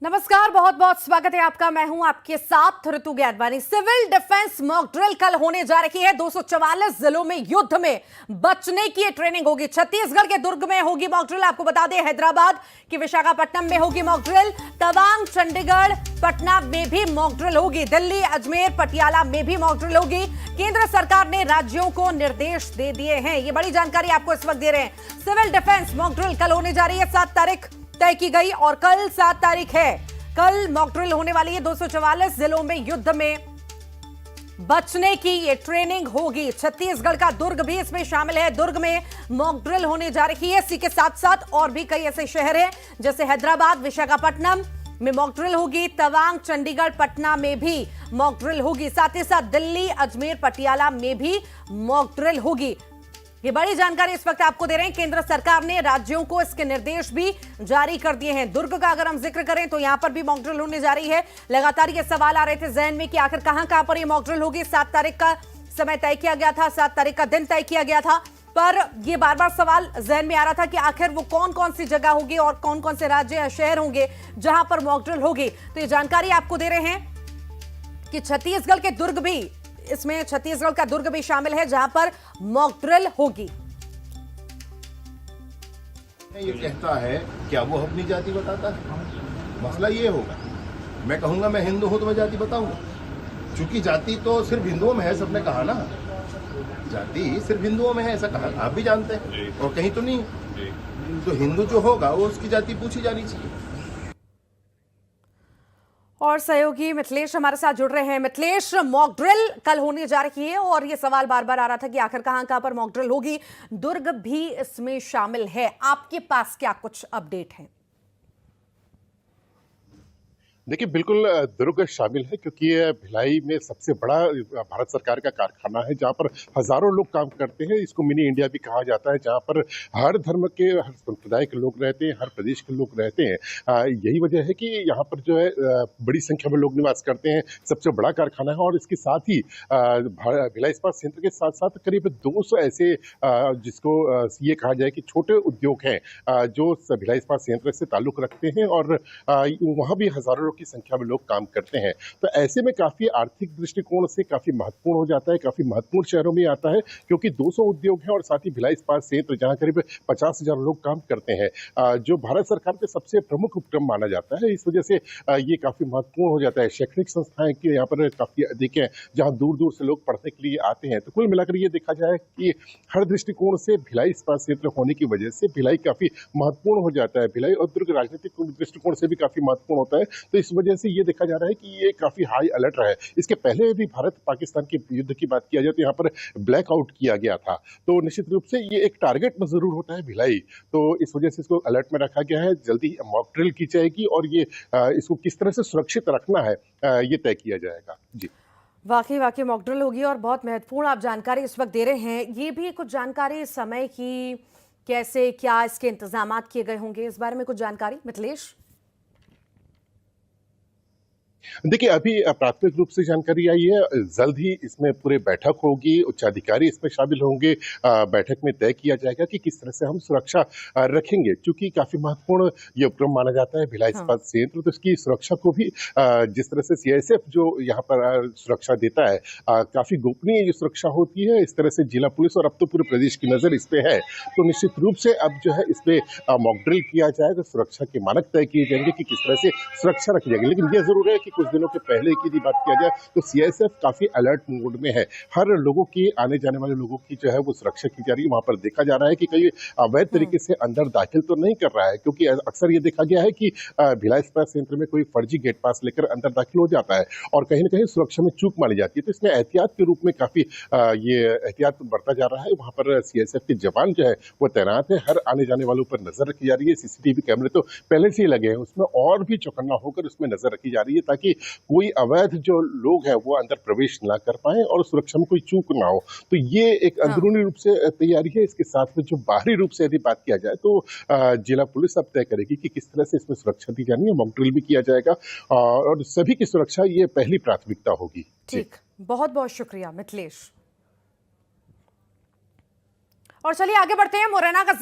नमस्कार, बहुत बहुत स्वागत है आपका। मैं हूं आपके साथ ऋतु गैदवानी। सिविल डिफेंस मॉक ड्रिल कल होने जा रही है। 244 जिलों में युद्ध में बचने की ट्रेनिंग होगी। छत्तीसगढ़ के दुर्ग में होगी मॉक ड्रिल। आपको बता दें, हैदराबाद की विशाखापट्टनम में होगी मॉक ड्रिल। तवांग, चंडीगढ़, पटना में भी मॉक ड्रिल होगी। दिल्ली, अजमेर, पटियाला में भी मॉक ड्रिल होगी। केंद्र सरकार ने राज्यों को निर्देश दे दिए हैं। ये बड़ी जानकारी आपको इस वक्त दे रहे हैं। सिविल डिफेंस मॉक ड्रिल कल होने जा रही है। 7 तारीख तय की गई और कल 7 तारीख है। कल मॉक ड्रिल होने वाली है। 244 जिलों में युद्ध में बचने की ये ट्रेनिंग होगी। छत्तीसगढ़ का दुर्ग भी इसमें शामिल है। दुर्ग में मॉक ड्रिल होने जा रही है। इसी के साथ साथ और भी कई ऐसे शहर हैं, जैसे हैदराबाद, विशाखापट्टनम में मॉक ड्रिल होगी। तवांग, चंडीगढ़, पटना में भी मॉक ड्रिल होगी। साथ ही साथ दिल्ली, अजमेर, पटियाला में भी मॉक ड्रिल होगी। ये बड़ी जानकारी इस वक्त आपको दे रहे हैं। केंद्र सरकार ने राज्यों को इसके निर्देश भी जारी कर दिए हैं। दुर्ग का अगर हम जिक्र करें तो यहां पर भी मॉक ड्रिल होने जा रही है। लगातार ये सवाल आ रहे थे जहन में कि आखिर कहां पर ये मॉक ड्रिल होगी। 7 तारीख का समय तय किया गया था, 7 तारीख का दिन तय किया गया था, पर ये बार बार सवाल जहन में आ रहा था कि आखिर वो कौन कौन सी जगह होगी और कौन कौन से राज्य या शहर होंगे जहां पर मॉक ड्रिल होगी। तो ये जानकारी आपको दे रहे हैं कि छत्तीसगढ़ के दुर्ग भी, इसमें छत्तीसगढ़ का दुर्ग भी शामिल है जहां पर मॉक ड्रिल होगी। ये कहता है क्या वो अपनी जाति बताता है? मसला ये होगा, मैं कहूंगा मैं हिंदू हूं तो मैं जाति बताऊंगा, क्योंकि जाति तो सिर्फ हिंदुओं में है। सबने कहा ना, जाति सिर्फ हिंदुओं में है, ऐसा कहा, आप भी जानते हैं, और कहीं तो नहीं। तो हिंदू जो होगा वो उसकी जाति पूछी जानी चाहिए। और सहयोगी मिथिलेश हमारे साथ जुड़ रहे हैं। मिथिलेश, मॉक ड्रिल कल होने जा रही है और ये सवाल बार बार आ रहा था कि आखिर कहां पर मॉक ड्रिल होगी। दुर्ग भी इसमें शामिल है। आपके पास क्या कुछ अपडेट है? देखिए, बिल्कुल दुर्ग शामिल है, क्योंकि ये भिलाई में सबसे बड़ा भारत सरकार का कारखाना है जहां पर हजारों लोग काम करते हैं। इसको मिनी इंडिया भी कहा जाता है, जहां पर हर धर्म के, हर संप्रदाय के लोग रहते हैं, हर प्रदेश के लोग रहते हैं। यही वजह है कि यहाँ पर जो है बड़ी संख्या में लोग निवास करते हैं। सबसे बड़ा कारखाना है और इसके साथ ही भिलाई इस्पात संयंत्र के साथ साथ करीब 200 ऐसे जिसको ये कहा जाए कि छोटे उद्योग हैं जो भिलाई इस्पात संयंत्र से ताल्लुक रखते हैं, और वहाँ भी हजारों की संख्या में लोग काम करते हैं। तो ऐसे में काफी आर्थिक दृष्टिकोण से काफी महत्वपूर्ण हो जाता है, काफी महत्वपूर्ण शहरों में आता है, क्योंकि 200 उद्योग हैं और साथ ही भिलाई इस्पात संयंत्र जहां करीब 50,000 लोग काम करते हैं, जो भारत सरकार के सबसे प्रमुख उपक्रम माना जाता है। इस वजह से ये काफी महत्वपूर्ण हो जाता है। शैक्षणिक संस्थाएं की यहाँ पर काफी अधिक है, जहाँ दूर दूर से लोग पढ़ने के लिए आते हैं। तो कुल मिलाकर ये देखा जाए कि हर दृष्टिकोण से भिलाई इस्पात संयंत्र होने की वजह से भिलाई काफी महत्वपूर्ण हो जाता है। भिलाई और दुर्ग राजनीतिक दृष्टिकोण से भी काफी महत्वपूर्ण होता है। तो इस वजह से ये देखा जा रहा है कि ये काफी हाई अलर्ट रहा है। इसके पहले भी भारत पाकिस्तान के युद्ध की बात किया जाए तो यहाँ पर ब्लैकआउट किया गया था। तो निश्चित रूप से ये एक टारगेट में जरूर होता है भिलाई। तो इस वजह से इसको अलर्ट में रखा गया है। जल्दी मॉक ड्रिल की जाएगी और ये इसको किस तरह से सुरक्षित रखना है ये तय किया जाएगा। जी, वाकई मॉक ड्रिल होगी और बहुत महत्वपूर्ण आप जानकारी इस वक्त दे रहे हैं। ये भी कुछ जानकारी समय की, कैसे क्या इसके इंतजाम किए गए होंगे, इस बारे में कुछ जानकारी मिथिलेश? देखिए, अभी प्राथमिक रूप से जानकारी आई है। जल्द ही इसमें पूरे बैठक होगी, उच्चाधिकारी इसमें शामिल होंगे। बैठक में तय किया जाएगा कि किस तरह से हम सुरक्षा रखेंगे, क्योंकि काफी महत्वपूर्ण ये उपक्रम माना जाता है भिलाई इस्पात संयंत्र। तो इसकी सुरक्षा को भी जिस तरह से सीआईएसएफ जो यहाँ पर सुरक्षा देता है, काफी गोपनीय ये सुरक्षा होती है। इस तरह से जिला पुलिस और अब तो पूरे प्रदेश की नजर इस पे है। तो निश्चित रूप से अब जो है इस पे मॉक ड्रिल किया जाएगा, सुरक्षा के मानक तय किए जाएंगे कि किस तरह से सुरक्षा रखी जाएगी। लेकिन यह जरूर है कि कुछ दिनों के पहले की यदि बात किया जाए तो सीआईएसएफ काफी अलर्ट मोड में है। हर लोगों की, आने जाने वाले लोगों की जो है वो सुरक्षा की जा रही है। वहां पर देखा जा रहा है कि कहीं अवैध तरीके से अंदर दाखिल तो नहीं कर रहा है, क्योंकि अक्सर ये देखा गया है कि भिलाई इस्पात संयंत्र में कोई फर्जी गेट पास लेकर अंदर दाखिल हो जाता है और कहीं न कहीं सुरक्षा में चूक मानी जाती है। तो इसमें एहतियात के रूप में काफी ये एहतियात बरता जा रहा है। वहां पर सीआईएसएफ के जवान जो है वो तैनात है। हर आने जाने वालों पर नजर रखी जा रही है। सीसीटीवी कैमरे तो पहले से ही लगे हैं, उसमें और भी चौकन्ना होकर उसमें नजर रखी जा रही है, ताकि कोई अवैध जो लोग हैं वो अंदर प्रवेश ना कर पाए और सुरक्षा में कोई चूक ना हो। तो ये एक अंदरूनी रूप से तैयारी है। इसके साथ में जो बाहरी रूप से यदि बात किया जाए तो जिला पुलिस अब तय करेगी कि किस तरह से इसमें सुरक्षा दी जानी है। मॉक ड्रिल भी किया जाएगा और सभी की सुरक्षा ये पहली प्राथमिकता होगी। ठीक, बहुत बहुत शुक्रिया मिथिलेश। और चलिए आगे बढ़ते हैं। मुरैना का